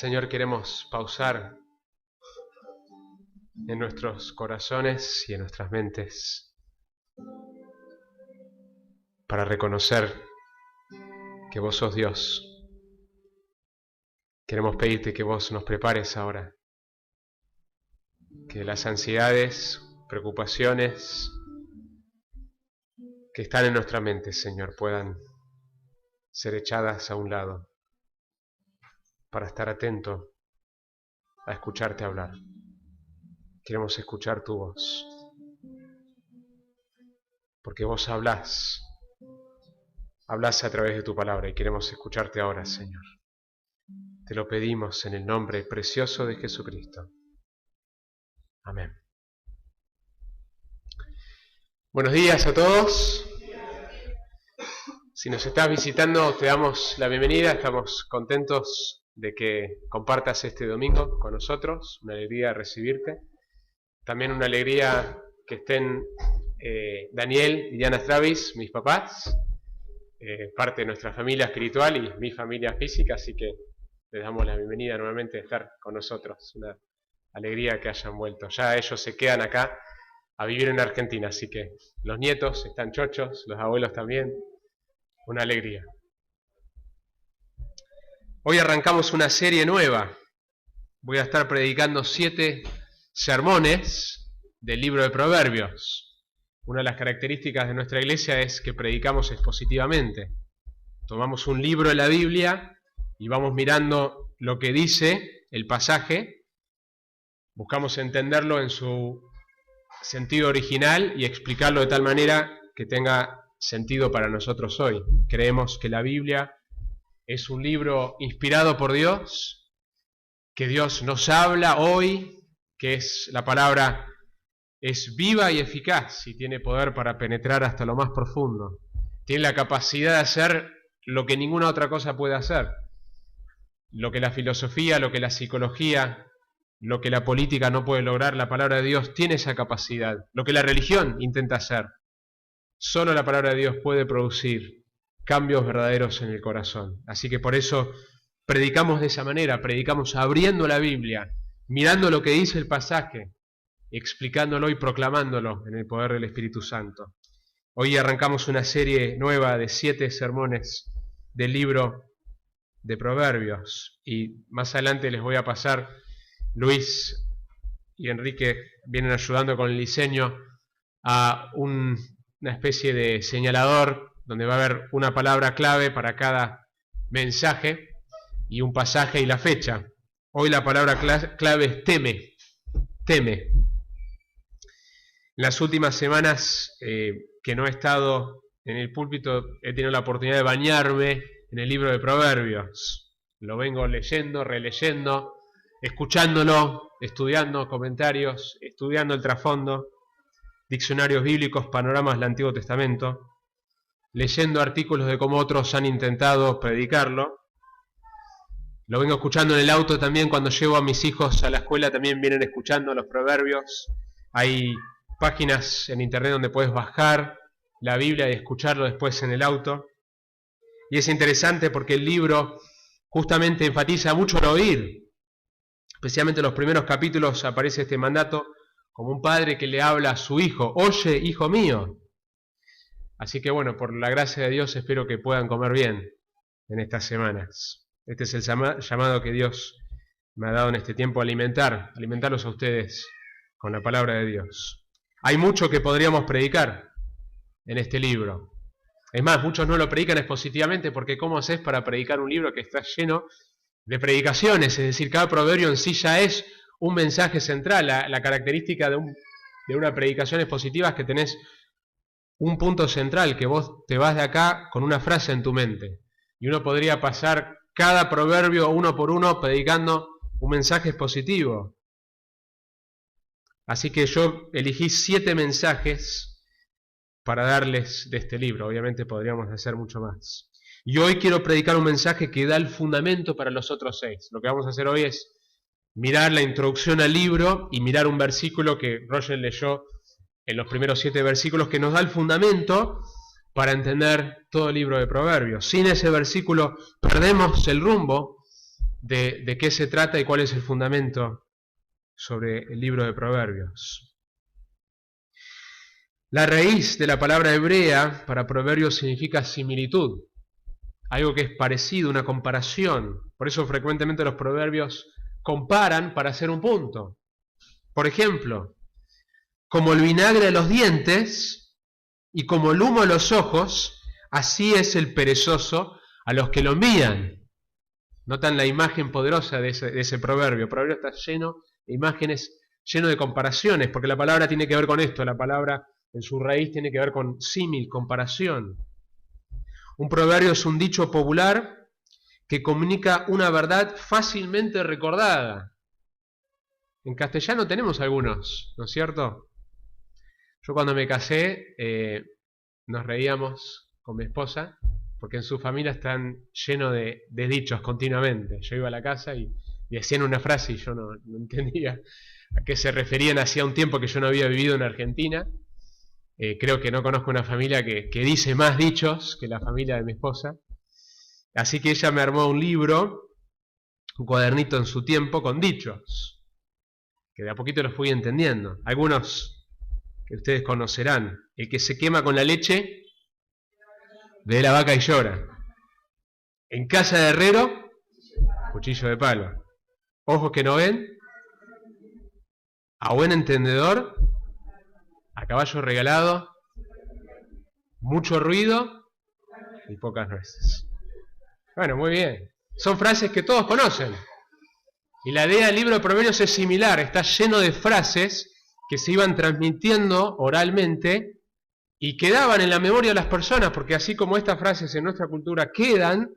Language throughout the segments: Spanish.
Señor, queremos pausar en nuestros corazones y en nuestras mentes para reconocer que vos sos Dios. Queremos pedirte que vos nos prepares ahora, que las ansiedades, preocupaciones que están en nuestra mente, Señor, puedan ser echadas a un lado para estar atento a escucharte hablar. Queremos escuchar tu voz, porque vos hablás a través de tu palabra y queremos escucharte ahora, Señor. Te lo pedimos en el nombre precioso de Jesucristo. Amén. Buenos días a todos. Si nos estás visitando, te damos la bienvenida. Estamos contentos de que compartas este domingo con nosotros. Una alegría recibirte. También una alegría que estén Daniel y Diana Travis, mis papás, parte de nuestra familia espiritual y mi familia física, así que les damos la bienvenida nuevamente a estar con nosotros. Una alegría que hayan vuelto. Ya ellos se quedan acá a vivir en Argentina, así que los nietos están chochos, los abuelos también. Una alegría. Hoy arrancamos una serie nueva. Voy a estar predicando 7 sermones del libro de Proverbios. Una de las características de nuestra iglesia es que predicamos expositivamente. Tomamos un libro de la Biblia y vamos mirando lo que dice el pasaje, buscamos entenderlo en su sentido original y explicarlo de tal manera que tenga sentido para nosotros hoy. Creemos que la Biblia es un libro inspirado por Dios, que Dios nos habla hoy, que la palabra es viva y eficaz y tiene poder para penetrar hasta lo más profundo. Tiene la capacidad de hacer lo que ninguna otra cosa puede hacer. Lo que la filosofía, lo que la psicología, lo que la política no puede lograr, la palabra de Dios tiene esa capacidad. Lo que la religión intenta hacer, solo la palabra de Dios puede producir cambios verdaderos en el corazón. Así que por eso predicamos de esa manera, predicamos abriendo la Biblia, mirando lo que dice el pasaje, explicándolo y proclamándolo en el poder del Espíritu Santo. Hoy arrancamos una serie nueva de 7 sermones del libro de Proverbios y más adelante les voy a pasar. Luis y Enrique vienen ayudando con el diseño a una especie de señalador donde va a haber una palabra clave para cada mensaje y un pasaje y la fecha. Hoy la palabra clave es teme. Teme. En las últimas semanas que no he estado en el púlpito, he tenido la oportunidad de bañarme en el libro de Proverbios. Lo vengo leyendo, releyendo, escuchándolo, estudiando comentarios, estudiando el trasfondo, diccionarios bíblicos, panoramas del Antiguo Testamento, leyendo artículos de cómo otros han intentado predicarlo. Lo vengo escuchando en el auto también, cuando llevo a mis hijos a la escuela también vienen escuchando los proverbios. Hay páginas en internet donde puedes bajar la Biblia y escucharlo después en el auto. Y es interesante porque el libro justamente enfatiza mucho el oír. Especialmente en los primeros capítulos aparece este mandato como un padre que le habla a su hijo: oye, hijo mío. Así que bueno, por la gracia de Dios espero que puedan comer bien en estas semanas. Este es el llamado que Dios me ha dado en este tiempo, alimentarlos a ustedes con la palabra de Dios. Hay mucho que podríamos predicar en este libro. Es más, muchos no lo predican expositivamente porque ¿cómo haces para predicar un libro que está lleno de predicaciones? Es decir, cada proverbio en sí ya es un mensaje central. La característica de una predicación expositiva es que tenés un punto central, que vos te vas de acá con una frase en tu mente. Y uno podría pasar cada proverbio uno por uno predicando un mensaje expositivo. Así que yo elegí 7 mensajes para darles de este libro. Obviamente podríamos hacer mucho más. Y hoy quiero predicar un mensaje que da el fundamento para los otros 6. Lo que vamos a hacer hoy es mirar la introducción al libro y mirar un versículo que Roger leyó en los primeros 7 versículos que nos da el fundamento para entender todo el libro de Proverbios. Sin ese versículo perdemos el rumbo de qué se trata y cuál es el fundamento sobre el libro de Proverbios. La raíz de la palabra hebrea para Proverbios significa similitud, algo que es parecido, una comparación. Por eso frecuentemente los proverbios comparan para hacer un punto. Por ejemplo, como el vinagre de los dientes y como el humo de los ojos, así es el perezoso a los que lo envían. Notan la imagen poderosa de ese proverbio. El proverbio está lleno de imágenes, lleno de comparaciones, porque la palabra tiene que ver con esto, la palabra en su raíz tiene que ver con símil, comparación. Un proverbio es un dicho popular que comunica una verdad fácilmente recordada. En castellano tenemos algunos, ¿no es cierto? Yo cuando me casé nos reíamos con mi esposa porque en su familia están llenos de dichos continuamente. Yo iba a la casa y decían una frase y yo no entendía a qué se referían. Hacía un tiempo que yo no había vivido en Argentina. Creo que no conozco una familia que dice más dichos que la familia de mi esposa. Así que ella me armó un libro, un cuadernito en su tiempo con dichos, que de a poquito los fui entendiendo. Algunos que ustedes conocerán. El que se quema con la leche, ve la vaca y llora. En casa de herrero, cuchillo de palo. Ojos que no ven, a buen entendedor, a caballo regalado, mucho ruido y pocas nueces. Bueno, muy bien. Son frases que todos conocen. Y la idea del libro de Proverbios es similar. Está lleno de frases que se iban transmitiendo oralmente y quedaban en la memoria de las personas, porque así como estas frases en nuestra cultura quedan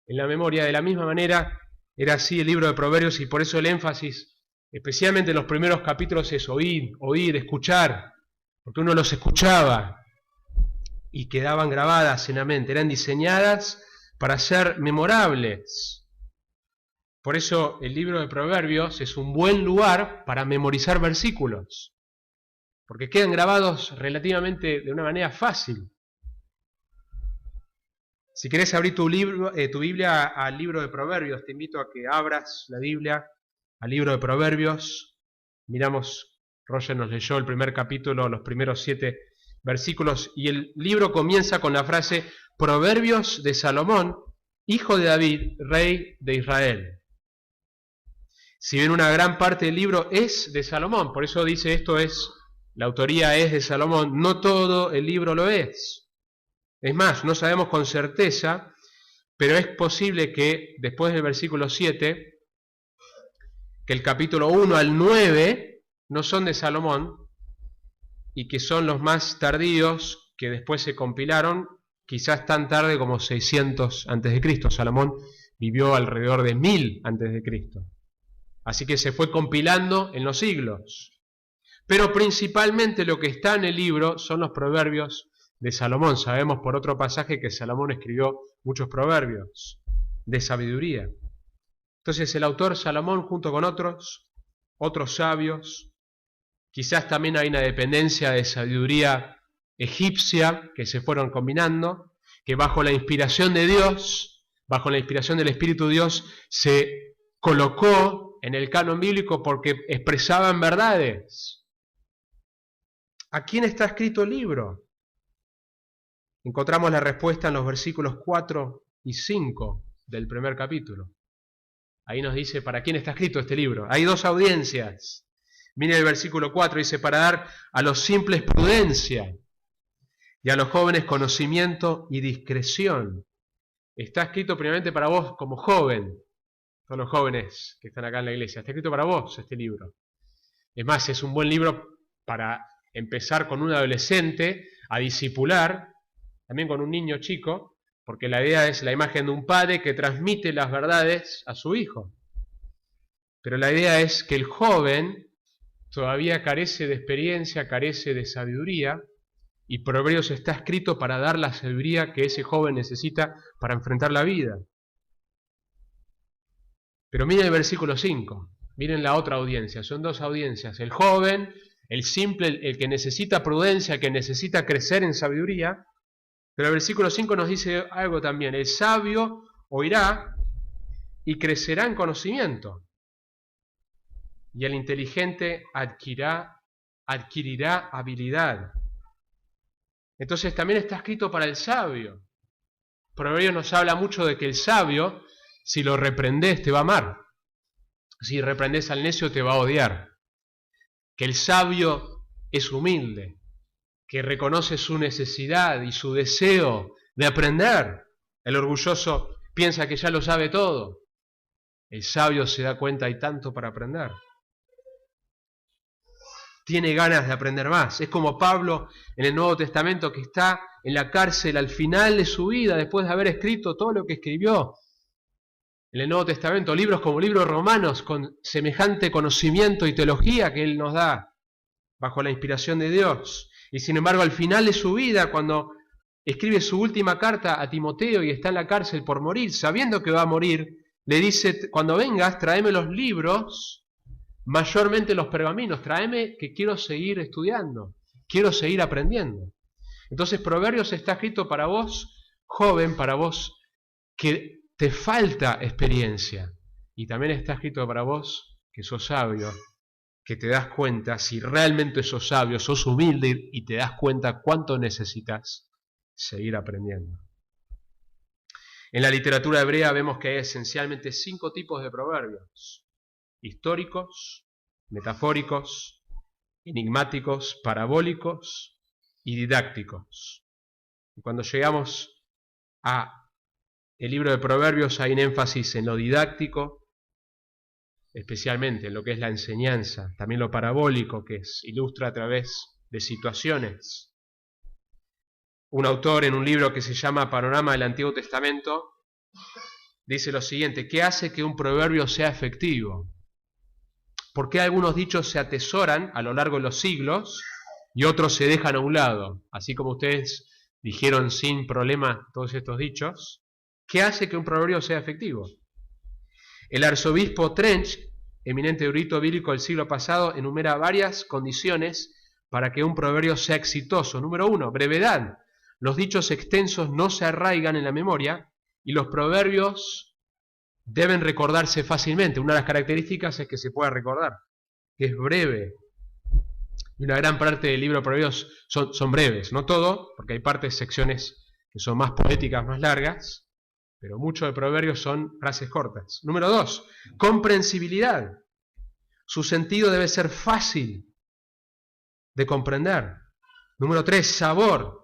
en la memoria, de la misma manera era así el libro de Proverbios, y por eso el énfasis, especialmente en los primeros capítulos, es oír, escuchar, porque uno los escuchaba y quedaban grabadas en la mente, eran diseñadas para ser memorables. Por eso el libro de Proverbios es un buen lugar para memorizar versículos, porque quedan grabados relativamente de una manera fácil. Si querés abrir tu Biblia al libro de Proverbios, te invito a que abras la Biblia al libro de Proverbios. Miramos, Roger nos leyó el primer capítulo, los primeros 7 versículos, y el libro comienza con la frase Proverbios de Salomón, hijo de David, rey de Israel. Si bien una gran parte del libro es de Salomón, por eso dice esto es, la autoría es de Salomón, no todo el libro lo es. Es más, no sabemos con certeza, pero es posible que después del versículo 7, que el capítulo 1 al 9 no son de Salomón, y que son los más tardíos que después se compilaron, quizás tan tarde como 600 a.C. Salomón vivió alrededor de 1000 a.C. Así que se fue compilando en los siglos. Pero principalmente lo que está en el libro son los proverbios de Salomón. Sabemos por otro pasaje que Salomón escribió muchos proverbios de sabiduría. Entonces el autor Salomón, junto con otros sabios, quizás también hay una dependencia de sabiduría egipcia que se fueron combinando, que bajo la inspiración de Dios, bajo la inspiración del Espíritu de Dios, se colocó en el canon bíblico porque expresaban verdades. ¿A quién está escrito el libro? Encontramos la respuesta en los versículos 4 y 5 del primer capítulo. Ahí nos dice para quién está escrito este libro. Hay 2 audiencias. Miren el versículo 4, dice, para dar a los simples prudencia y a los jóvenes conocimiento y discreción. Está escrito primeramente para vos como joven. Son los jóvenes que están acá en la iglesia. Está escrito para vos este libro. Es más, es un buen libro para empezar con un adolescente a discipular, también con un niño chico, porque la idea es la imagen de un padre que transmite las verdades a su hijo. Pero la idea es que el joven todavía carece de experiencia, carece de sabiduría, y Proverbios está escrito para dar la sabiduría que ese joven necesita para enfrentar la vida. Pero miren el versículo 5, miren la otra audiencia, son 2 audiencias, el joven, el simple, el que necesita prudencia, el que necesita crecer en sabiduría. Pero el versículo 5 nos dice algo también, el sabio oirá y crecerá en conocimiento. Y el inteligente adquirirá habilidad. Entonces también está escrito para el sabio. Proverbios nos habla mucho de que el sabio, si lo reprendes, te va a amar. Si reprendes al necio, te va a odiar. Que el sabio es humilde, que reconoce su necesidad y su deseo de aprender. El orgulloso piensa que ya lo sabe todo. El sabio se da cuenta, hay tanto para aprender. Tiene ganas de aprender más. Es como Pablo en el Nuevo Testamento, que está en la cárcel al final de su vida, después de haber escrito todo lo que escribió. En el Nuevo Testamento, libros como el libro de Romanos, con semejante conocimiento y teología que él nos da, bajo la inspiración de Dios. Y sin embargo, al final de su vida, cuando escribe su última carta a Timoteo y está en la cárcel por morir, sabiendo que va a morir, le dice: cuando vengas, tráeme los libros, mayormente los pergaminos, tráeme que quiero seguir estudiando, quiero seguir aprendiendo. Entonces Proverbios está escrito para vos, joven, para vos que te falta experiencia, y también está escrito para vos que sos sabio, que te das cuenta, si realmente sos sabio, sos humilde y te das cuenta cuánto necesitas seguir aprendiendo. En la literatura hebrea vemos que hay esencialmente 5 tipos de proverbios: históricos, metafóricos, enigmáticos, parabólicos y didácticos. Y cuando llegamos a el libro de Proverbios hay un énfasis en lo didáctico, especialmente en lo que es la enseñanza, también lo parabólico, que ilustra a través de situaciones. Un autor en un libro que se llama Panorama del Antiguo Testamento dice lo siguiente: ¿qué hace que un proverbio sea efectivo? ¿Por qué algunos dichos se atesoran a lo largo de los siglos y otros se dejan a un lado? Así como ustedes dijeron sin problema todos estos dichos, ¿qué hace que un proverbio sea efectivo? El arzobispo Trench, eminente erudito bíblico del siglo pasado, enumera varias condiciones para que un proverbio sea exitoso. Número 1, brevedad. Los dichos extensos no se arraigan en la memoria y los proverbios deben recordarse fácilmente. Una de las características es que se pueda recordar, que es breve. Y una gran parte del libro de Proverbios son breves, no todo, porque hay partes, secciones que son más poéticas, más largas, pero muchos de Proverbios son frases cortas. Número 2, comprensibilidad. Su sentido debe ser fácil de comprender. Número 3, sabor.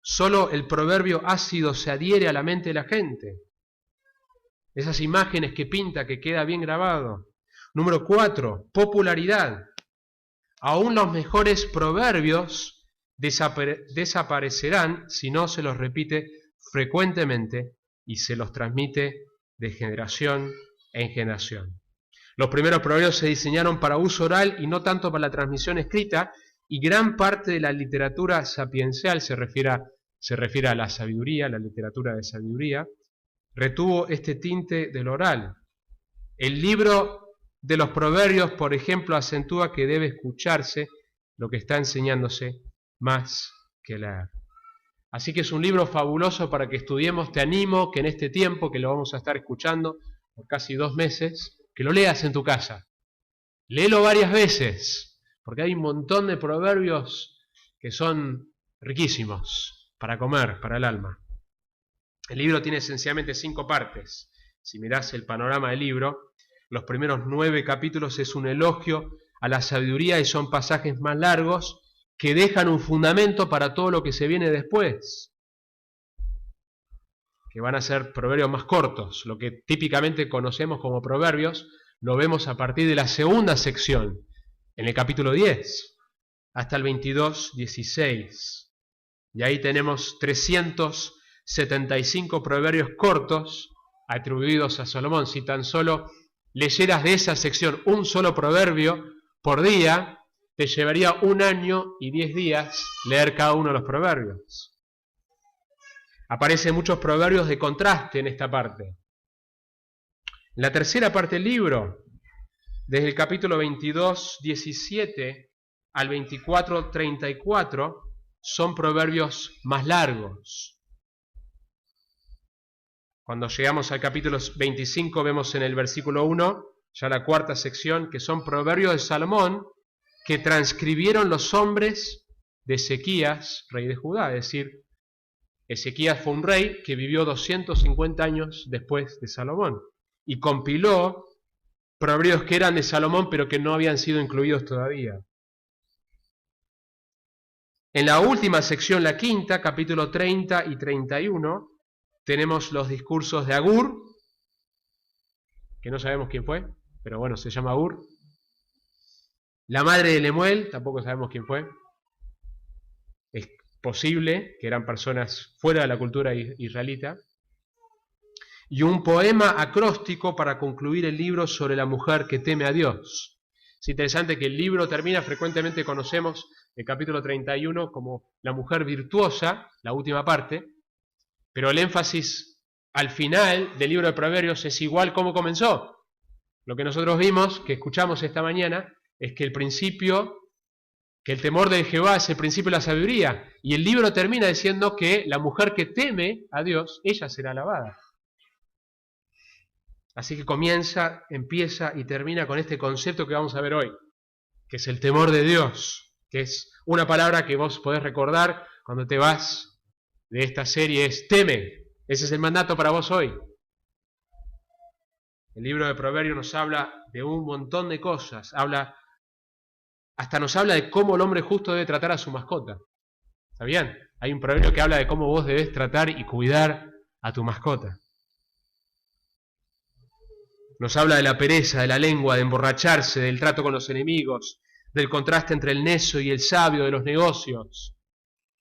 Solo el proverbio ácido se adhiere a la mente de la gente. Esas imágenes que pinta, que queda bien grabado. Número 4, popularidad. Aún los mejores proverbios desaparecerán si no se los repite frecuentemente y se los transmite de generación en generación. Los primeros proverbios se diseñaron para uso oral y no tanto para la transmisión escrita, y gran parte de la literatura sapiencial se refiere a la sabiduría, la literatura de sabiduría, retuvo este tinte del oral. El libro de los proverbios, por ejemplo, acentúa que debe escucharse lo que está enseñándose más que leer. Así que es un libro fabuloso para que estudiemos. Te animo que en este tiempo, que lo vamos a estar escuchando por casi 2 meses, que lo leas en tu casa. Léelo varias veces, porque hay un montón de proverbios que son riquísimos para comer, para el alma. El libro tiene esencialmente 5 partes. Si mirás el panorama del libro, los primeros 9 capítulos es un elogio a la sabiduría y son pasajes más largos que dejan un fundamento para todo lo que se viene después, que van a ser proverbios más cortos. Lo que típicamente conocemos como proverbios lo vemos a partir de la segunda sección, en el capítulo 10, hasta el 22, 16. Y ahí tenemos 375 proverbios cortos atribuidos a Salomón. Si tan solo leyeras de esa sección un solo proverbio por día, te llevaría 1 año y 10 días leer cada uno de los proverbios. Aparecen muchos proverbios de contraste en esta parte. En la tercera parte del libro, desde el capítulo 22, 17 al 24, 34, son proverbios más largos. Cuando llegamos al capítulo 25 vemos en el versículo 1, ya la cuarta sección, que son proverbios de Salomón que transcribieron los hombres de Ezequías, rey de Judá. Es decir, Ezequías fue un rey que vivió 250 años después de Salomón y compiló proverbios que eran de Salomón pero que no habían sido incluidos todavía. En la última sección, la quinta, capítulo 30 y 31, tenemos los discursos de Agur, que no sabemos quién fue, pero bueno, se llama Agur. La madre de Lemuel, tampoco sabemos quién fue. Es posible que eran personas fuera de la cultura israelita. Y un poema acróstico para concluir el libro sobre la mujer que teme a Dios. Es interesante que el libro termina, frecuentemente conocemos el capítulo 31 como la mujer virtuosa, la última parte, pero el énfasis al final del libro de Proverbios es igual como comenzó. Lo que nosotros vimos, que escuchamos esta mañana, es que el principio, que el temor de Jehová es el principio de la sabiduría, y el libro termina diciendo que la mujer que teme a Dios, ella será alabada. Así que empieza y termina con este concepto que vamos a ver hoy, que es el temor de Dios, que es una palabra que vos podés recordar cuando te vas de esta serie, es teme. Ese es el mandato para vos hoy. El libro de Proverbios nos habla de un montón de cosas, hasta nos habla de cómo el hombre justo debe tratar a su mascota. ¿Sabían? Hay un proverbio que habla de cómo vos debés tratar y cuidar a tu mascota. Nos habla de la pereza, de la lengua, de emborracharse, del trato con los enemigos, del contraste entre el necio y el sabio, de los negocios,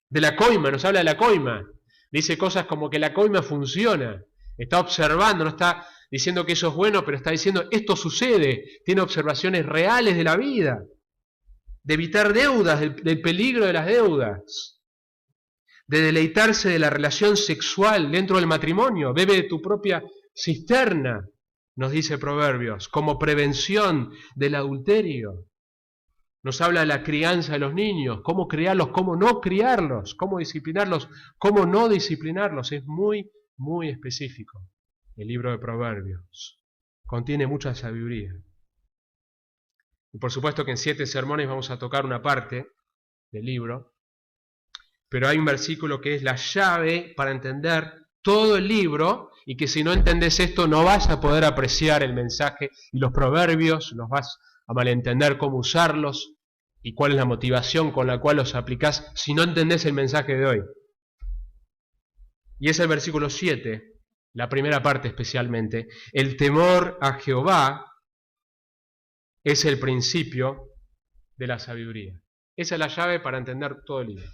de la coima, nos habla de la coima. Dice cosas como que la coima funciona, está observando, no está diciendo que eso es bueno, pero está diciendo esto sucede, tiene observaciones reales de la vida, de evitar deudas, del peligro de las deudas, de deleitarse de la relación sexual dentro del matrimonio, bebe de tu propia cisterna, nos dice Proverbios, como prevención del adulterio. Nos habla de la crianza de los niños, cómo criarlos, cómo no criarlos, cómo disciplinarlos, cómo no disciplinarlos. Es muy, muy específico el libro de Proverbios. Contiene mucha sabiduría. Y por supuesto que en 7 sermones vamos a tocar una parte del libro, pero hay un versículo que es la llave para entender todo el libro, y que si no entendés esto no vas a poder apreciar el mensaje y los proverbios, los vas a malentender cómo usarlos y cuál es la motivación con la cual los aplicás si no entendés el mensaje de hoy. Y es el versículo 7, la primera parte especialmente. El temor a Jehová es el principio de la sabiduría. Esa es la llave para entender todo el libro.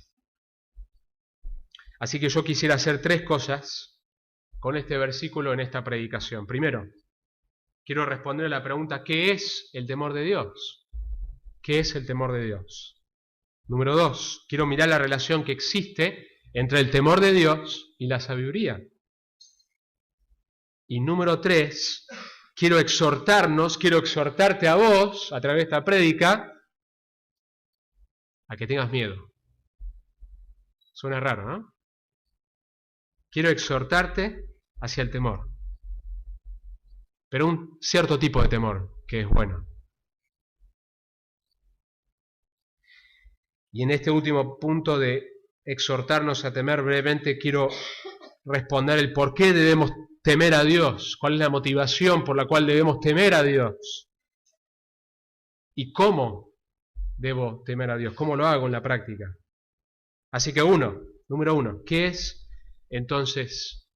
Así que yo quisiera hacer 3 cosas con este versículo en esta predicación. Primero, quiero responder a la pregunta, ¿qué es el temor de Dios? ¿Qué es el temor de Dios? Número 2, quiero mirar la relación que existe entre el temor de Dios y la sabiduría. Y número 3, quiero exhortarte a vos, a través de esta prédica, a que tengas miedo. Suena raro, ¿no? Quiero exhortarte hacia el temor. Pero un cierto tipo de temor, que es bueno. Y en este último punto de exhortarnos a temer brevemente, quiero responder el por qué debemos temer a Dios, cuál es la motivación por la cual debemos temer a Dios y cómo debo temer a Dios, cómo lo hago en la práctica. Así que número 1, ¿qué es entonces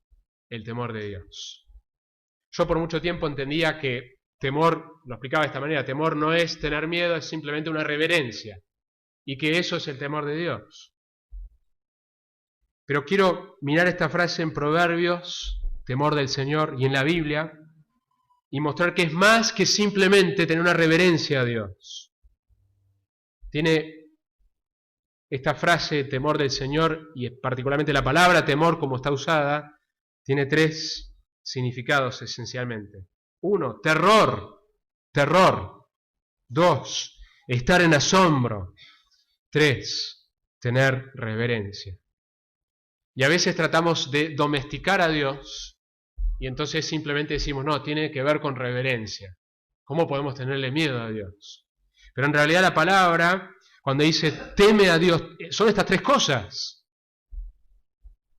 el temor de Dios? Yo por mucho tiempo entendía que temor, lo explicaba de esta manera, temor no es tener miedo, es simplemente una reverencia, y que eso es el temor de Dios. Pero quiero mirar esta frase en Proverbios, temor del Señor, y en la Biblia, y mostrar que es más que simplemente tener una reverencia a Dios. Tiene esta frase, temor del Señor, y particularmente la palabra temor como está usada, tiene 3 significados esencialmente. 1, terror. 2, estar en asombro. 3, tener reverencia. Y a veces tratamos de domesticar a Dios Y entonces simplemente decimos, no, tiene que ver con reverencia. ¿Cómo podemos tenerle miedo a Dios? Pero en realidad la palabra, cuando dice teme a Dios, son estas tres cosas.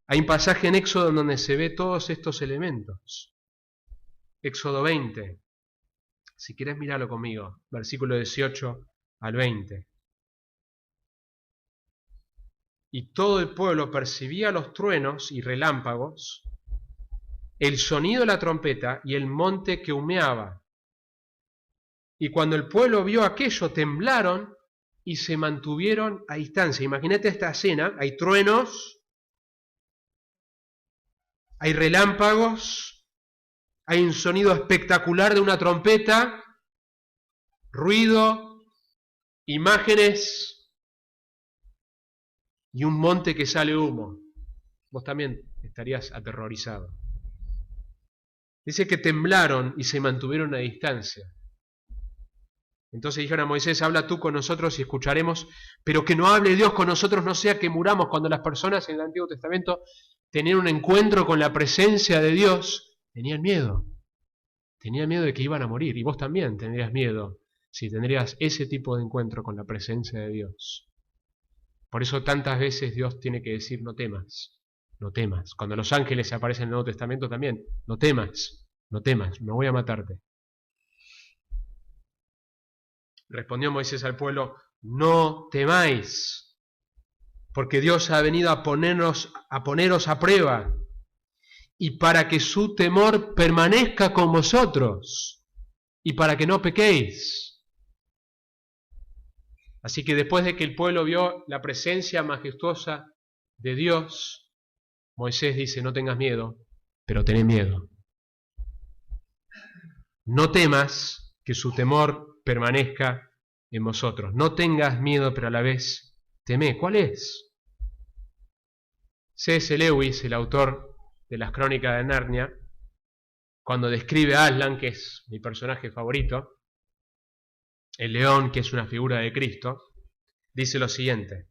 Hay un pasaje en Éxodo donde se ve todos estos elementos. Éxodo 20. Si quieres míralo conmigo, versículo 18 al 20. Y todo el pueblo percibía los truenos y relámpagos, el sonido de la trompeta y el monte que humeaba. Y cuando el pueblo vio aquello, temblaron y se mantuvieron a distancia. Imagínate esta escena, hay truenos, hay relámpagos, hay un sonido espectacular de una trompeta, ruido, imágenes y un monte que sale humo. Vos también estarías aterrorizado. Dice que temblaron y se mantuvieron a distancia. Entonces dijeron a Moisés, habla tú con nosotros y escucharemos, pero que no hable Dios con nosotros, no sea que muramos. Cuando las personas en el Antiguo Testamento tenían un encuentro con la presencia de Dios, tenían miedo de que iban a morir, y vos también tendrías miedo si tendrías ese tipo de encuentro con la presencia de Dios. Por eso tantas veces Dios tiene que decir, no temas, no temas. Cuando los ángeles aparecen en el Nuevo Testamento también, no temas, no temas, no voy a matarte. Respondió Moisés al pueblo, no temáis, porque Dios ha venido a poneros a prueba, y para que su temor permanezca con vosotros, y para que no pequéis. Así que después de que el pueblo vio la presencia majestuosa de Dios, Moisés dice, no tengas miedo, pero tened miedo. No temas, que su temor permanezca en vosotros. No tengas miedo, pero a la vez temé. ¿Cuál es? C.S. Lewis, el autor de las Crónicas de Narnia, cuando describe a Aslan, que es mi personaje favorito, el león, que es una figura de Cristo, dice lo siguiente: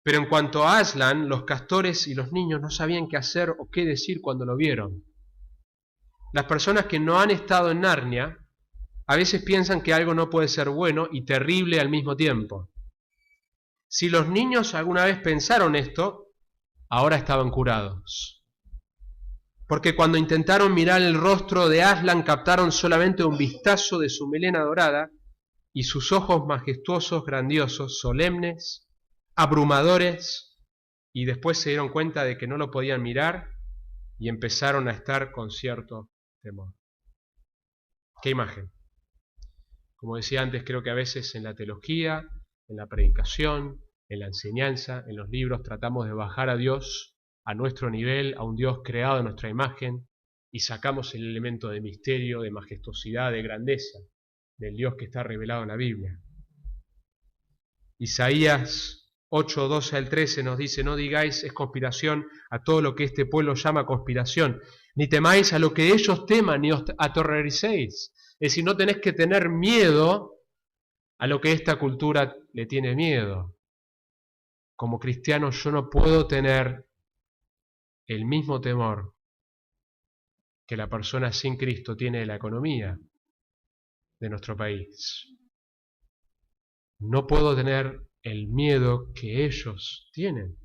pero en cuanto a Aslan, los castores y los niños no sabían qué hacer o qué decir cuando lo vieron. Las personas que no han estado en Narnia a veces piensan que algo no puede ser bueno y terrible al mismo tiempo. Si los niños alguna vez pensaron esto, ahora estaban curados. Porque cuando intentaron mirar el rostro de Aslan, captaron solamente un vistazo de su melena dorada y sus ojos majestuosos, grandiosos, solemnes, abrumadores, y después se dieron cuenta de que no lo podían mirar y empezaron a estar con cierto temor. ¿Qué imagen? Como decía antes, creo que a veces en la teología, en la predicación, en la enseñanza, en los libros, tratamos de bajar a Dios a nuestro nivel, a un Dios creado a nuestra imagen, y sacamos el elemento de misterio, de majestuosidad, de grandeza, del Dios que está revelado en la Biblia. Isaías 8, 12 al 13 nos dice, no digáis es conspiración a todo lo que este pueblo llama conspiración, ni temáis a lo que ellos teman, ni os aterroricéis. Es decir, no tenés que tener miedo a lo que esta cultura le tiene miedo. Como cristiano yo no puedo tener el mismo temor que la persona sin Cristo tiene de la economía de nuestro país. No puedo tener el miedo que ellos tienen.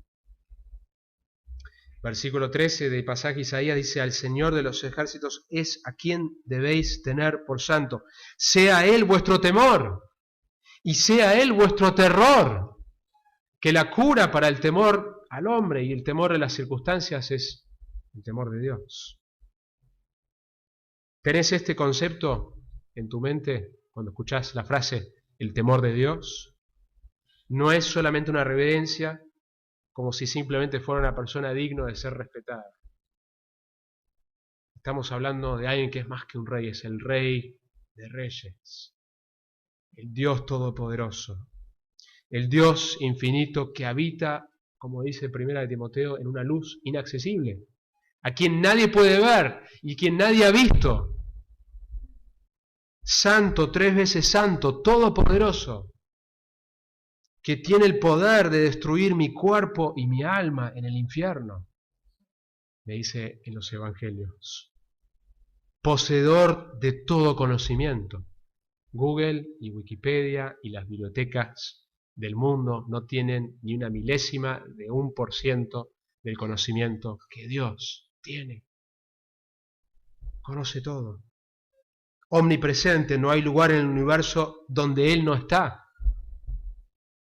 Versículo 13 del pasaje Isaías dice, al Señor de los ejércitos es a quien debéis tener por santo. Sea Él vuestro temor y sea Él vuestro terror. Que la cura para el temor al hombre y el temor de las circunstancias es el temor de Dios. ¿Tenés este concepto en tu mente cuando escuchás la frase el temor de Dios? No es solamente una reverencia, como si simplemente fuera una persona digna de ser respetada. Estamos hablando de alguien que es más que un rey, es el Rey de Reyes, el Dios Todopoderoso, el Dios infinito que habita, como dice 1 Timoteo, en una luz inaccesible, a quien nadie puede ver y quien nadie ha visto. Santo, 3 veces santo, todopoderoso, que tiene el poder de destruir mi cuerpo y mi alma en el infierno. me dice en los evangelios. Poseedor de todo conocimiento. Google y Wikipedia y las bibliotecas del mundo no tienen ni una milésima de 1% del conocimiento que Dios tiene. Conoce todo. Omnipresente, no hay lugar en el universo donde Él no está.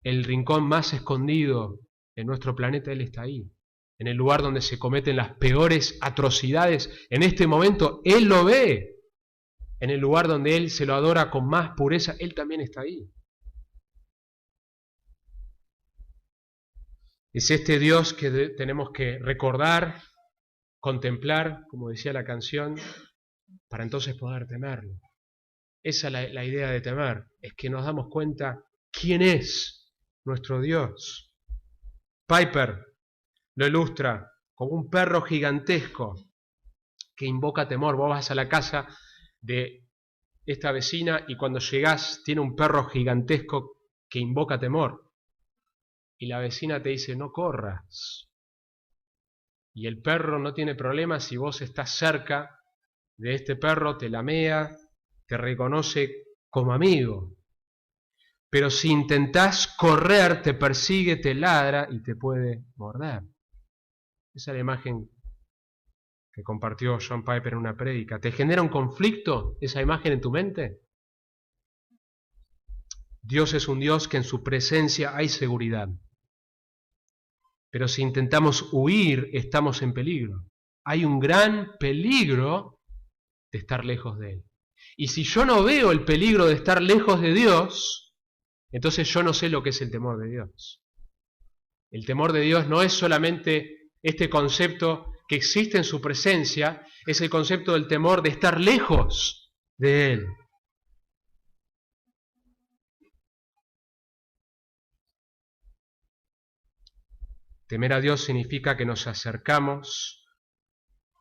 El rincón más escondido de nuestro planeta, Él está ahí. En el lugar donde se cometen las peores atrocidades, en este momento Él lo ve. En el lugar donde Él se lo adora con más pureza, Él también está ahí. Es este Dios que tenemos que recordar, contemplar, como decía la canción, para entonces poder temerlo. Esa es la idea de temer, es que nos damos cuenta quién es nuestro Dios. Piper lo ilustra como un perro gigantesco que invoca temor. Vos vas a la casa de esta vecina y cuando llegás tiene un perro gigantesco que invoca temor. Y la vecina te dice, no corras. Y el perro no tiene problema si vos estás cerca de este perro, te lamea, te reconoce como amigo. Pero si intentás correr, te persigue, te ladra y te puede morder. Esa es la imagen que compartió John Piper en una prédica. ¿Te genera un conflicto esa imagen en tu mente? Dios es un Dios que en su presencia hay seguridad. Pero si intentamos huir, estamos en peligro. Hay un gran peligro de estar lejos de Él. Y si yo no veo el peligro de estar lejos de Dios, entonces yo no sé lo que es el temor de Dios. El temor de Dios no es solamente este concepto que existe en su presencia, es el concepto del temor de estar lejos de Él. Temer a Dios significa que nos acercamos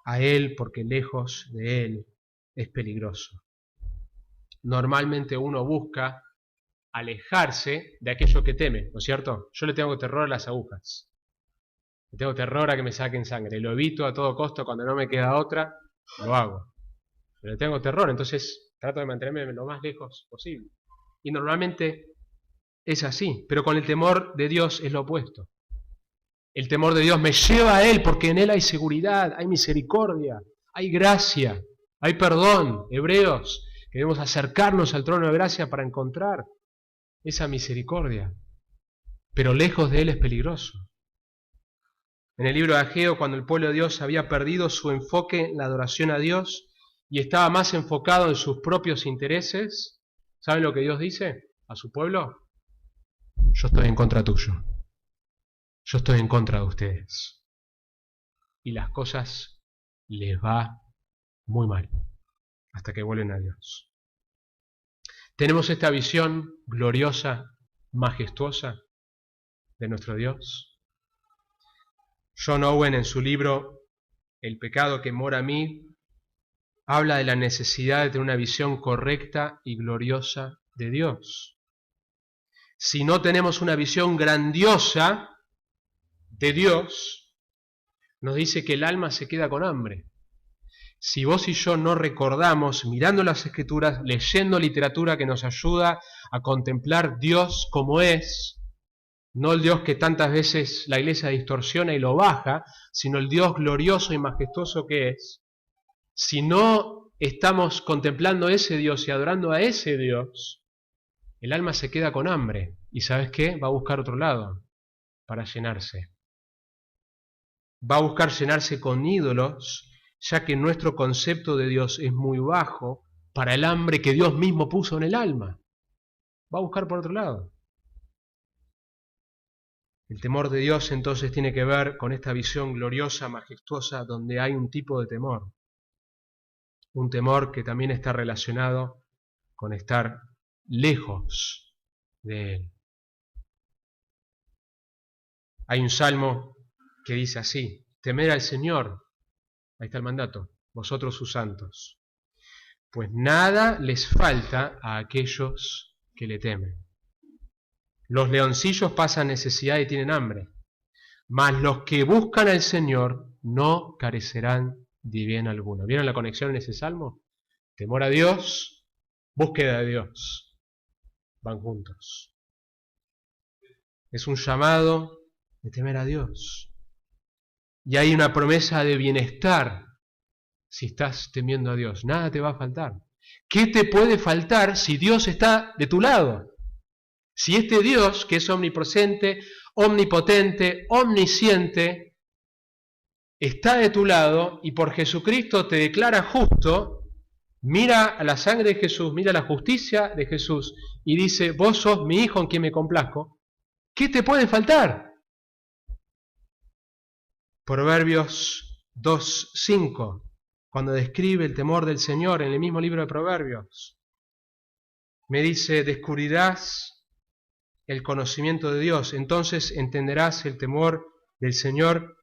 a Él porque lejos de Él es peligroso. Normalmente uno busca alejarse de aquello que teme, ¿no es cierto? Yo le tengo terror a las agujas. Le tengo terror a que me saquen sangre. Lo evito a todo costo, cuando no me queda otra, lo hago. Pero le tengo terror, entonces trato de mantenerme lo más lejos posible. Y normalmente es así, pero con el temor de Dios es lo opuesto. El temor de Dios me lleva a Él porque en Él hay seguridad, hay misericordia, hay gracia, hay perdón. Hebreos, que debemos acercarnos al trono de gracia para encontrar esa misericordia. Pero lejos de Él es peligroso. En el libro de Ageo, cuando el pueblo de Dios había perdido su enfoque en la adoración a Dios y estaba más enfocado en sus propios intereses, ¿saben lo que Dios dice a su pueblo? Yo estoy en contra tuyo. Yo estoy en contra de ustedes. Y las cosas les va muy mal hasta que vuelven a Dios. Tenemos esta visión gloriosa, majestuosa de nuestro Dios. John Owen, en su libro El pecado que mora en mí, habla de la necesidad de tener una visión correcta y gloriosa de Dios. Si no tenemos una visión grandiosa de Dios, nos dice que el alma se queda con hambre. Si vos y yo no recordamos, mirando las Escrituras, leyendo literatura que nos ayuda a contemplar Dios como es, no el Dios que tantas veces la Iglesia distorsiona y lo baja, sino el Dios glorioso y majestuoso que es, si no estamos contemplando ese Dios y adorando a ese Dios, el alma se queda con hambre. ¿Y sabes qué? Va a buscar otro lado para llenarse. Va a buscar llenarse con ídolos, ya que nuestro concepto de Dios es muy bajo para el hambre que Dios mismo puso en el alma. Va a buscar por otro lado. El temor de Dios entonces tiene que ver con esta visión gloriosa, majestuosa, donde hay un tipo de temor. Un temor que también está relacionado con estar lejos de Él. Hay un salmo que dice así: temer al Señor, ahí está el mandato, vosotros sus santos, pues nada les falta a aquellos que le temen. Los leoncillos pasan necesidad y tienen hambre, mas los que buscan al Señor no carecerán de bien alguno. ¿Vieron la conexión en ese salmo? Temor a Dios, búsqueda de Dios, van juntos. Es un llamado de temer a Dios. Y hay una promesa de bienestar si estás temiendo a Dios. Nada te va a faltar. ¿Qué te puede faltar si Dios está de tu lado? Si este Dios, que es omnipresente, omnipotente, omnisciente, está de tu lado y por Jesucristo te declara justo, mira a la sangre de Jesús, mira a la justicia de Jesús y dice, vos sos mi hijo en quien me complazco, ¿qué te puede faltar? Proverbios 2:5, cuando describe el temor del Señor en el mismo libro de Proverbios, me dice, descubrirás el conocimiento de Dios, entonces entenderás el temor del Señor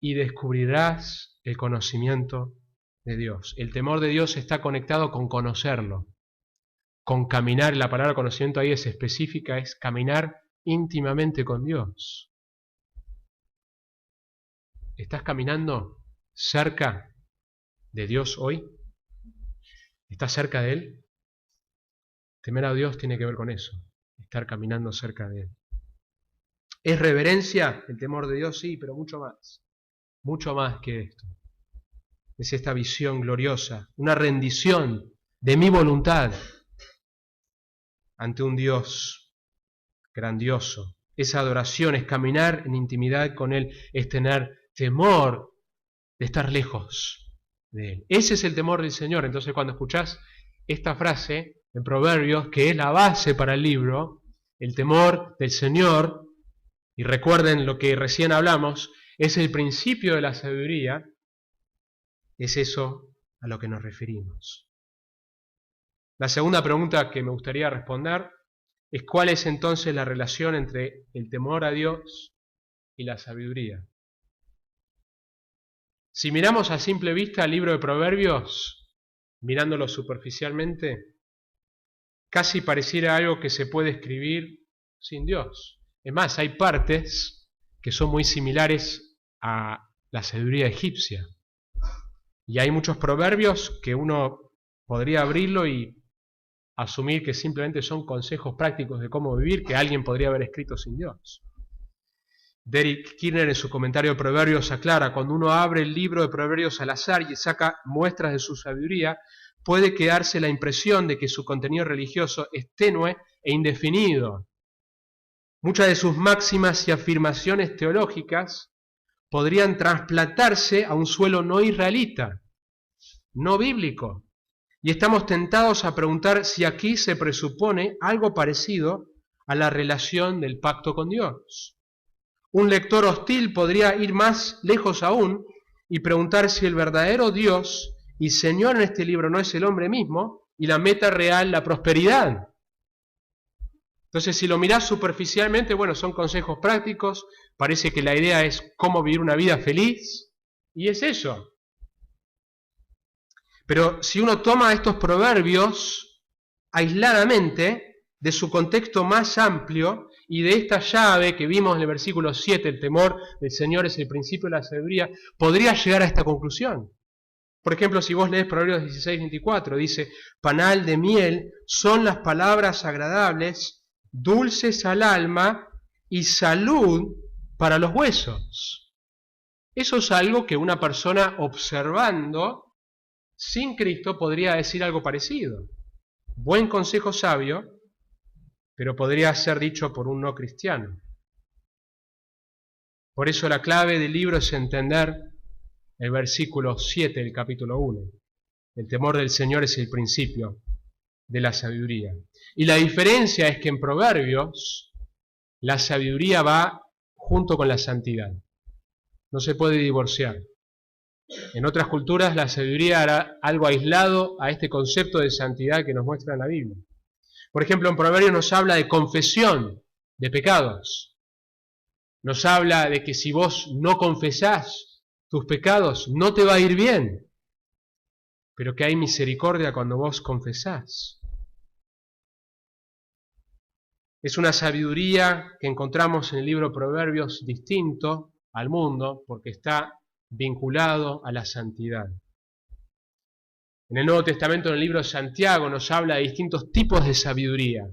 y descubrirás el conocimiento de Dios. El temor de Dios está conectado con conocerlo, con caminar. La palabra conocimiento ahí es específica, es caminar íntimamente con Dios. ¿Estás caminando cerca de Dios hoy? ¿Estás cerca de Él? Temer a Dios tiene que ver con eso, estar caminando cerca de Él. ¿Es reverencia el temor de Dios? Sí, pero mucho más que esto. Es esta visión gloriosa, una rendición de mi voluntad ante un Dios grandioso. Esa adoración es caminar en intimidad con Él, es tener temor de estar lejos de Él. Ese es el temor del Señor. Entonces cuando escuchás esta frase en Proverbios, que es la base para el libro, el temor del Señor, y recuerden lo que recién hablamos, es el principio de la sabiduría, es eso a lo que nos referimos. La segunda pregunta que me gustaría responder es ¿cuál es entonces la relación entre el temor a Dios y la sabiduría? Si miramos a simple vista el libro de Proverbios, mirándolo superficialmente, casi pareciera algo que se puede escribir sin Dios. Es más, hay partes que son muy similares a la sabiduría egipcia. Y hay muchos proverbios que uno podría abrirlo y asumir que simplemente son consejos prácticos de cómo vivir que alguien podría haber escrito sin Dios. Derek Kidner en su comentario de Proverbios aclara, cuando uno abre el libro de Proverbios al azar y saca muestras de su sabiduría, puede quedarse la impresión de que su contenido religioso es tenue e indefinido. Muchas de sus máximas y afirmaciones teológicas podrían trasplantarse a un suelo no israelita, no bíblico. Y estamos tentados a preguntar si aquí se presupone algo parecido a la relación del pacto con Dios. Un lector hostil podría ir más lejos aún y preguntar si el verdadero Dios y Señor en este libro no es el hombre mismo y la meta real, la prosperidad. Entonces, si lo mirás superficialmente, bueno, son consejos prácticos, parece que la idea es cómo vivir una vida feliz, y es eso. Pero si uno toma estos proverbios aisladamente, de su contexto más amplio, y de esta llave que vimos en el versículo 7, el temor del Señor es el principio de la sabiduría, podría llegar a esta conclusión. Por ejemplo, si vos lees Proverbios 16:24, dice, panal de miel son las palabras agradables, dulces al alma y salud para los huesos. Eso es algo que una persona observando sin Cristo podría decir algo parecido. Buen consejo sabio, pero podría ser dicho por un no cristiano. Por eso la clave del libro es entender el versículo 7 del capítulo 1. El temor del Señor es el principio de la sabiduría. Y la diferencia es que en Proverbios la sabiduría va junto con la santidad. No se puede divorciar. En otras culturas la sabiduría era algo aislado a este concepto de santidad que nos muestra en la Biblia. Por ejemplo, en Proverbios nos habla de confesión de pecados. Nos habla de que si vos no confesás tus pecados, no te va a ir bien. Pero que hay misericordia cuando vos confesás. Es una sabiduría que encontramos en el libro de Proverbios distinto al mundo, porque está vinculado a la santidad. En el Nuevo Testamento, en el libro de Santiago, nos habla de distintos tipos de sabiduría.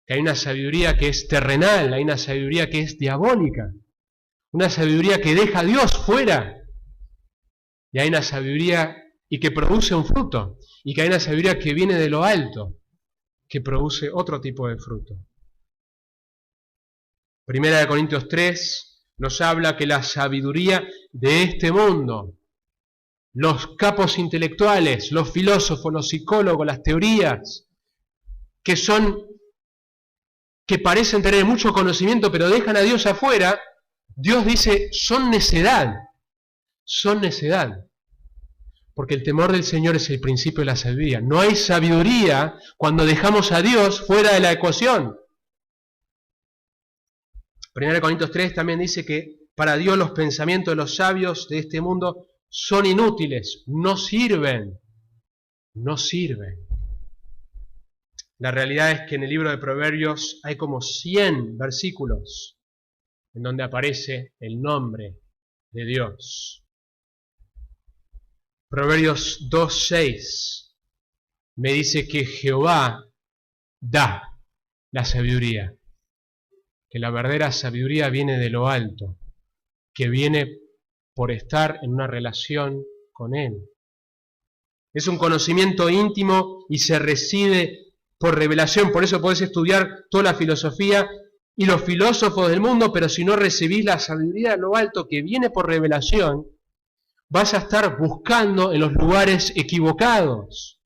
Que hay una sabiduría que es terrenal, hay una sabiduría que es diabólica, una sabiduría que deja a Dios fuera, y hay una sabiduría y que produce un fruto, y que hay una sabiduría que viene de lo alto, que produce otro tipo de fruto. Primera de Corintios 3 nos habla que la sabiduría de este mundo, los capos intelectuales, los filósofos, los psicólogos, las teorías, que parecen tener mucho conocimiento pero dejan a Dios afuera, Dios dice, son necedad, porque el temor del Señor es el principio de la sabiduría. No hay sabiduría cuando dejamos a Dios fuera de la ecuación. 1 Corintios 3 también dice que para Dios los pensamientos de los sabios de este mundo son inútiles, no sirven. La realidad es que en el libro de Proverbios hay como 100 versículos en donde aparece el nombre de Dios. Proverbios 2:6 me dice que Jehová da la sabiduría, que la verdadera sabiduría viene de lo alto, que viene por estar en una relación con Él. Es un conocimiento íntimo y se recibe por revelación. Por eso podés estudiar toda la filosofía y los filósofos del mundo, pero si no recibís la sabiduría de lo alto que viene por revelación, vas a estar buscando en los lugares equivocados.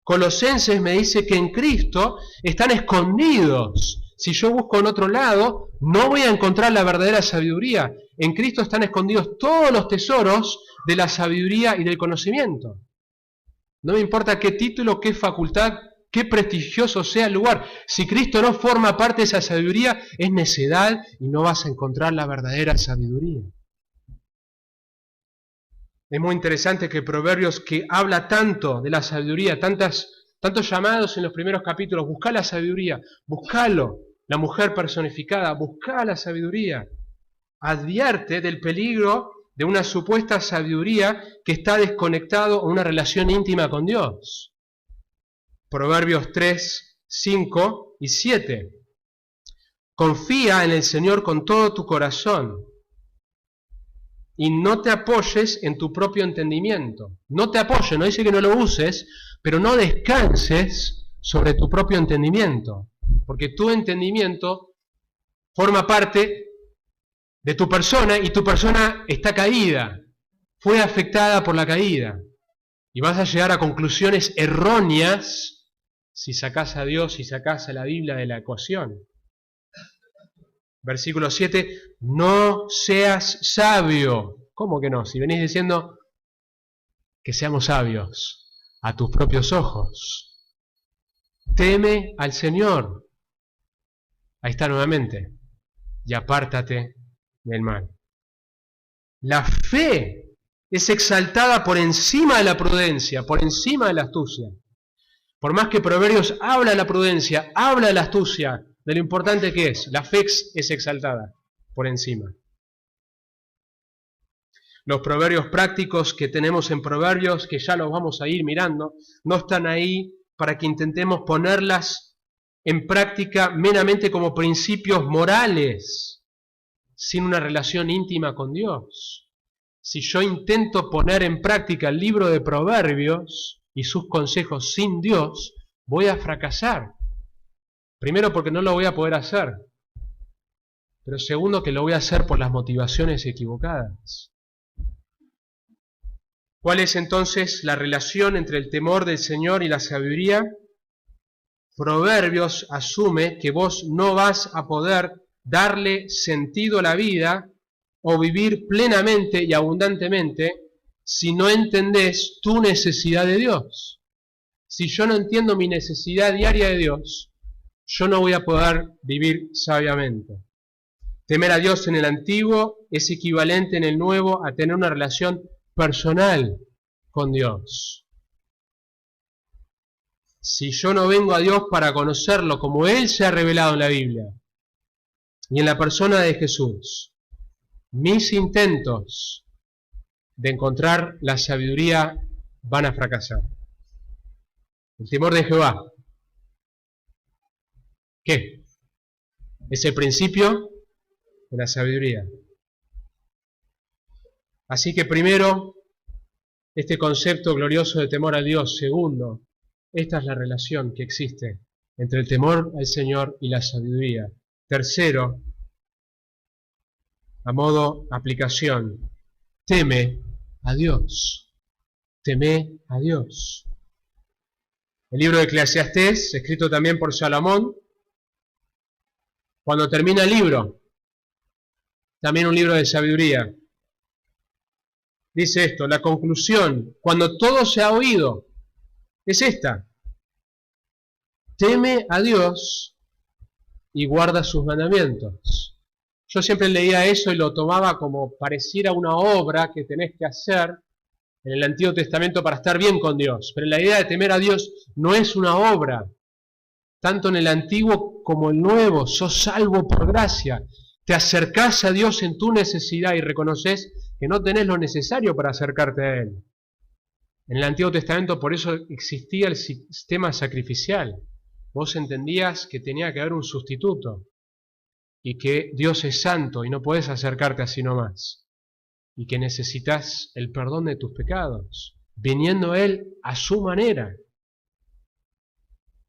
Colosenses me dice que en Cristo están escondidos. Si yo busco en otro lado, no voy a encontrar la verdadera sabiduría. En Cristo están escondidos todos los tesoros de la sabiduría y del conocimiento. No me importa qué título, qué facultad, qué prestigioso sea el lugar. Si Cristo no forma parte de esa sabiduría, es necedad y no vas a encontrar la verdadera sabiduría. Es muy interesante que Proverbios, que habla tanto de la sabiduría, tantos llamados en los primeros capítulos, buscá la sabiduría, buscalo, la mujer personificada, buscá la sabiduría, advierte del peligro de una supuesta sabiduría que está desconectado a una relación íntima con Dios. Proverbios 3, 5 y 7. Confía en el Señor con todo tu corazón y no te apoyes en tu propio entendimiento. No te apoyes, no dice que no lo uses, pero no descanses sobre tu propio entendimiento, porque tu entendimiento forma parte de tu persona y tu persona está caída, fue afectada por la caída, y vas a llegar a conclusiones erróneas si sacás a Dios, si sacás a la Biblia de la ecuación. Versículo 7, no seas sabio. ¿Cómo que no? Si venís diciendo que seamos sabios a tus propios ojos. Teme al Señor. Ahí está nuevamente. Y apártate del mal. La fe es exaltada por encima de la prudencia, por encima de la astucia. Por más que Proverbios habla de la prudencia, habla de la astucia, de lo importante que es, la fe es exaltada por encima. Los proverbios prácticos que tenemos en Proverbios, que ya los vamos a ir mirando, no están ahí para que intentemos ponerlas en práctica meramente como principios morales, sin una relación íntima con Dios. Si yo intento poner en práctica el libro de Proverbios y sus consejos sin Dios, voy a fracasar. Primero porque no lo voy a poder hacer, pero segundo que lo voy a hacer por las motivaciones equivocadas. ¿Cuál es entonces la relación entre el temor del Señor y la sabiduría? Proverbios asume que vos no vas a poder darle sentido a la vida o vivir plenamente y abundantemente si no entendés tu necesidad de Dios. Si yo no entiendo mi necesidad diaria de Dios, yo no voy a poder vivir sabiamente. Temer a Dios en el Antiguo es equivalente en el Nuevo a tener una relación personal con Dios. Si yo no vengo a Dios para conocerlo como Él se ha revelado en la Biblia y en la persona de Jesús, mis intentos de encontrar la sabiduría van a fracasar. El temor de Jehová, ¿qué? Es el principio de la sabiduría. Así que primero, este concepto glorioso de temor a Dios. Segundo, esta es la relación que existe entre el temor al Señor y la sabiduría. Tercero, a modo aplicación, teme a Dios. Teme a Dios. El libro de Eclesiastés, escrito también por Salomón, cuando termina el libro, también un libro de sabiduría, dice esto: la conclusión, cuando todo se ha oído, es esta: teme a Dios y guarda sus mandamientos. Yo siempre leía eso y lo tomaba como pareciera una obra que tenés que hacer en el Antiguo Testamento para estar bien con Dios. Pero la idea de temer a Dios no es una obra. Tanto en el Antiguo como el Nuevo, sos salvo por gracia. Te acercás a Dios en tu necesidad y reconoces que no tenés lo necesario para acercarte a Él. En el Antiguo Testamento por eso existía el sistema sacrificial. Vos entendías que tenía que haber un sustituto y que Dios es santo y no podés acercarte así nomás, y que necesitas el perdón de tus pecados, viniendo Él a su manera.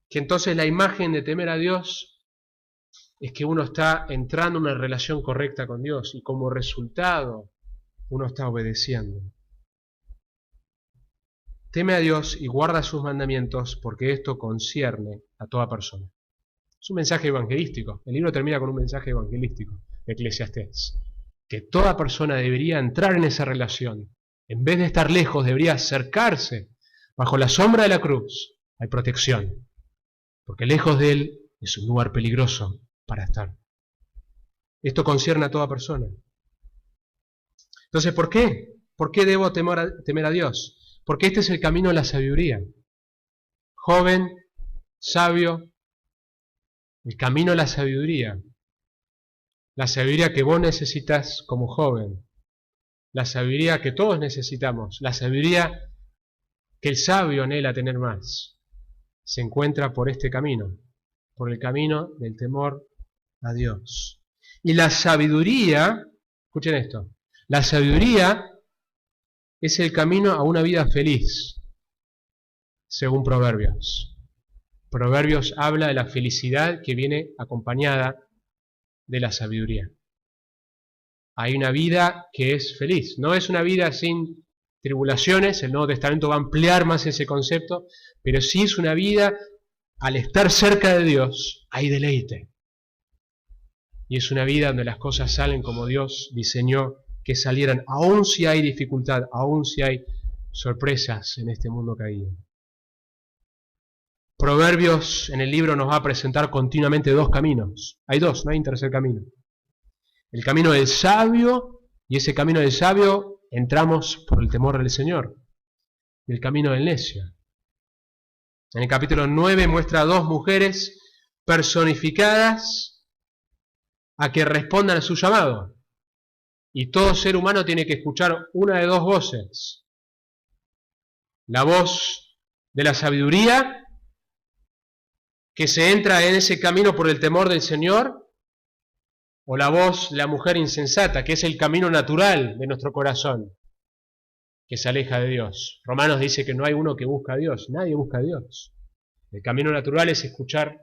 Que entonces la imagen de temer a Dios es que uno está entrando en una relación correcta con Dios y como resultado uno está obedeciendo. Teme a Dios y guarda sus mandamientos, porque esto concierne a toda persona. Es un mensaje evangelístico. El libro termina con un mensaje evangelístico de Eclesiastés. Que toda persona debería entrar en esa relación. En vez de estar lejos, debería acercarse. Bajo la sombra de la cruz hay protección. Porque lejos de Él es un lugar peligroso para estar. Esto concierne a toda persona. Entonces, ¿por qué? ¿Por qué debo temer a Dios? Porque este es el camino de la sabiduría. Joven, sabio, el camino de la sabiduría. La sabiduría que vos necesitas como joven. La sabiduría que todos necesitamos. La sabiduría que el sabio anhela tener más. Se encuentra por este camino. Por el camino del temor a Dios. Y la sabiduría, escuchen esto, la sabiduría es el camino a una vida feliz, según Proverbios. Proverbios habla de la felicidad que viene acompañada de la sabiduría. Hay una vida que es feliz, no es una vida sin tribulaciones. El Nuevo Testamento va a ampliar más ese concepto, pero sí es una vida, al estar cerca de Dios, hay deleite. Y es una vida donde las cosas salen como Dios diseñó que salieran, aun si hay dificultad, aun si hay sorpresas en este mundo caído. Proverbios en el libro nos va a presentar continuamente dos caminos. Hay dos, no hay un tercer camino. El camino del sabio, y ese camino del sabio entramos por el temor del Señor. Y el camino del necio. En el capítulo 9 muestra a dos mujeres personificadas a que respondan a su llamado. Y todo ser humano tiene que escuchar una de dos voces. La voz de la sabiduría, que se entra en ese camino por el temor del Señor, o la voz de la mujer insensata, que es el camino natural de nuestro corazón, que se aleja de Dios. Romanos dice que no hay uno que busca a Dios, nadie busca a Dios. El camino natural es escuchar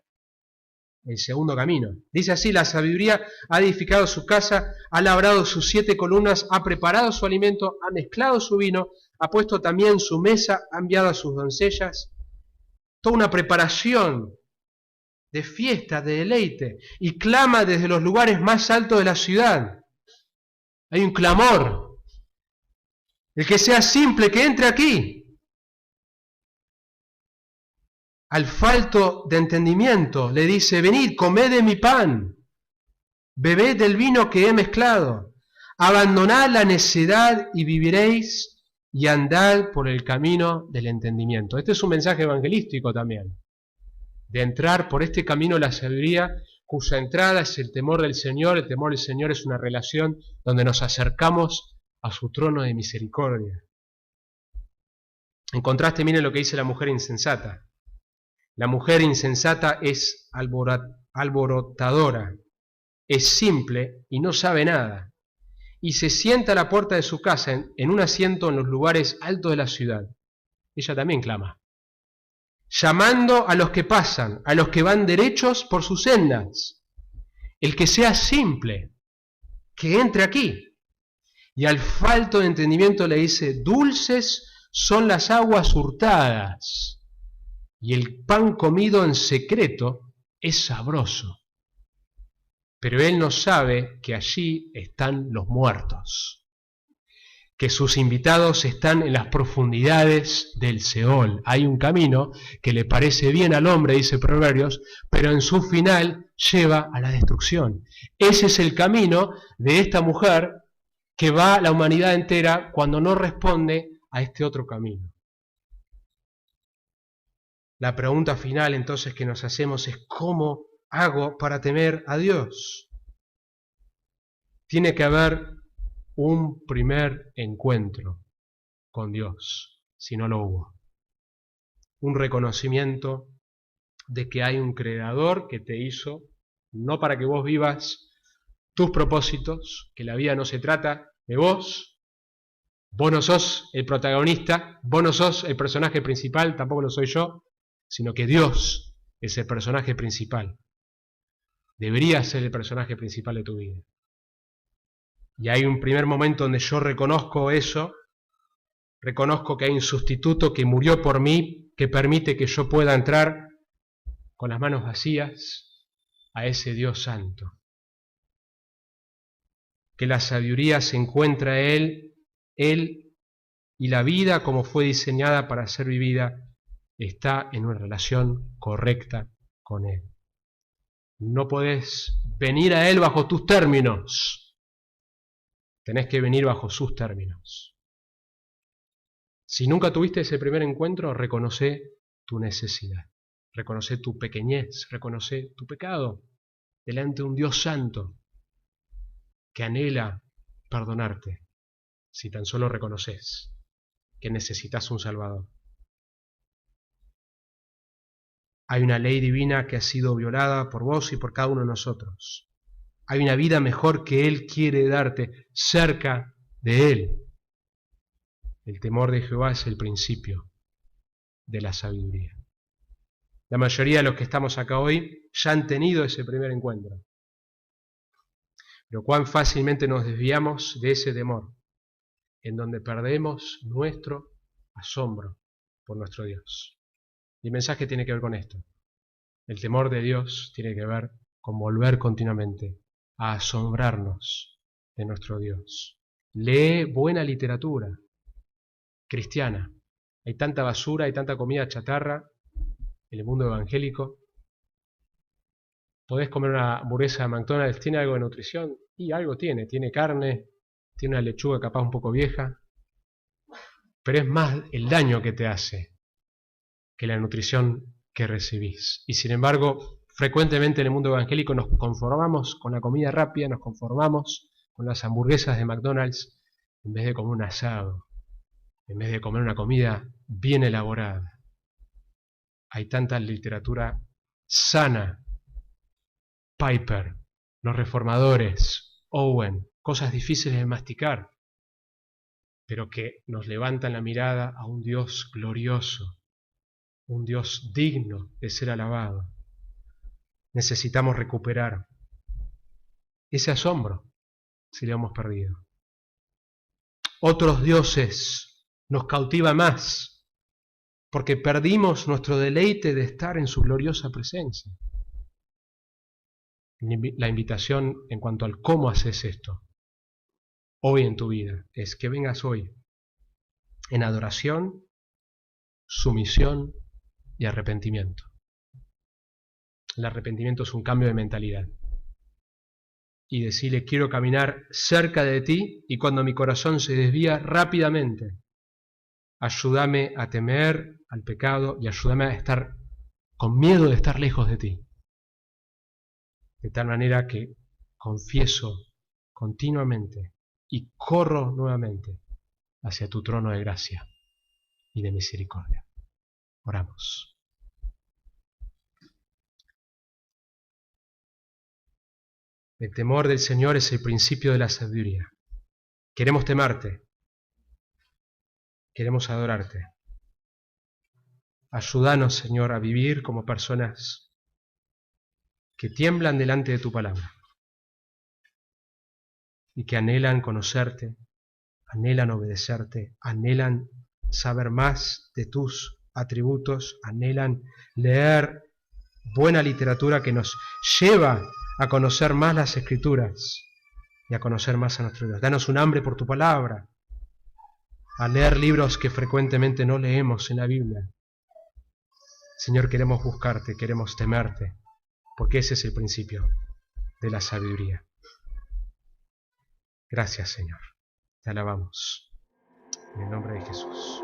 el segundo camino. Dice así: la sabiduría ha edificado su casa, ha labrado sus 7 columnas, ha preparado su alimento, ha mezclado su vino, ha puesto también su mesa, ha enviado a sus doncellas. Toda una preparación de fiesta, de deleite, y clama desde los lugares más altos de la ciudad. Hay un clamor. El que sea simple, que entre aquí. Al falto de entendimiento le dice: venid, comed de mi pan, bebed del vino que he mezclado, abandonad la necedad y viviréis, y andad por el camino del entendimiento. Este es un mensaje evangelístico también, de entrar por este camino de la sabiduría cuya entrada es el temor del Señor. El temor del Señor es una relación donde nos acercamos a su trono de misericordia. En contraste, miren lo que dice la mujer insensata. La mujer insensata es alborotadora, es simple y no sabe nada, y se sienta a la puerta de su casa en un asiento en los lugares altos de la ciudad. Ella también clama, llamando a los que pasan, a los que van derechos por sus sendas. El que sea simple, que entre aquí. Y al falto de entendimiento le dice, dulces son las aguas hurtadas, y el pan comido en secreto es sabroso. Pero él no sabe que allí están los muertos, que sus invitados están en las profundidades del Seol. Hay un camino que le parece bien al hombre, dice Proverbios, pero en su final lleva a la destrucción. Ese es el camino de esta mujer que va a la humanidad entera cuando no responde a este otro camino. La pregunta final entonces que nos hacemos es, ¿cómo hago para temer a Dios? Tiene que haber un primer encuentro con Dios, si no lo hubo. Un reconocimiento de que hay un creador que te hizo, no para que vos vivas tus propósitos, que la vida no se trata de vos no sos el protagonista, vos no sos el personaje principal, tampoco lo soy yo, sino que Dios es el personaje principal. Debería ser el personaje principal de tu vida. Y hay un primer momento donde yo reconozco eso, reconozco que hay un sustituto que murió por mí, que permite que yo pueda entrar con las manos vacías a ese Dios santo. Que la sabiduría se encuentra en Él y la vida como fue diseñada para ser vivida está en una relación correcta con Él. No podés venir a Él bajo tus términos. Tenés que venir bajo sus términos. Si nunca tuviste ese primer encuentro, reconoce tu necesidad. Reconoce tu pequeñez, reconoce tu pecado delante de un Dios santo que anhela perdonarte si tan solo reconoces que necesitas un Salvador. Hay una ley divina que ha sido violada por vos y por cada uno de nosotros. Hay una vida mejor que Él quiere darte cerca de Él. El temor de Jehová es el principio de la sabiduría. La mayoría de los que estamos acá hoy ya han tenido ese primer encuentro. Pero cuán fácilmente nos desviamos de ese temor, en donde perdemos nuestro asombro por nuestro Dios. Y el mensaje tiene que ver con esto. El temor de Dios tiene que ver con volver continuamente a asombrarnos de nuestro Dios. Lee buena literatura cristiana. Hay tanta basura, hay tanta comida chatarra en el mundo evangélico. Podés comer una hamburguesa de McDonald's, ¿tiene algo de nutrición? Y algo tiene carne, tiene una lechuga capaz un poco vieja, pero es más el daño que te hace que la nutrición que recibís. Y sin embargo, frecuentemente en el mundo evangélico nos conformamos con la comida rápida, nos conformamos con las hamburguesas de McDonald's en vez de comer un asado, en vez de comer una comida bien elaborada. Hay tanta literatura sana, Piper, los reformadores, Owen, cosas difíciles de masticar, pero que nos levantan la mirada a un Dios glorioso, un Dios digno de ser alabado. Necesitamos recuperar ese asombro si lo hemos perdido. Otros dioses nos cautivan más porque perdimos nuestro deleite de estar en su gloriosa presencia. La invitación en cuanto al cómo haces esto hoy en tu vida es que vengas hoy en adoración, sumisión y arrepentimiento. El arrepentimiento es un cambio de mentalidad. Y decirle, quiero caminar cerca de ti, y cuando mi corazón se desvía rápidamente, ayúdame a temer al pecado y ayúdame a estar con miedo de estar lejos de ti. de tal manera que confieso continuamente y corro nuevamente hacia tu trono de gracia y de misericordia. Oramos. El temor del Señor es el principio de la sabiduría. Queremos temerte, queremos adorarte. Ayúdanos, Señor, a vivir como personas que tiemblan delante de tu palabra y que anhelan conocerte, anhelan obedecerte, anhelan saber más de tus atributos, anhelan leer buena literatura que nos lleva a conocer más las Escrituras y a conocer más a nuestro Dios. Danos un hambre por tu palabra, a leer libros que frecuentemente no leemos en la Biblia. Señor, queremos buscarte, queremos temerte, porque ese es el principio de la sabiduría. Gracias, Señor. Te alabamos. En el nombre de Jesús.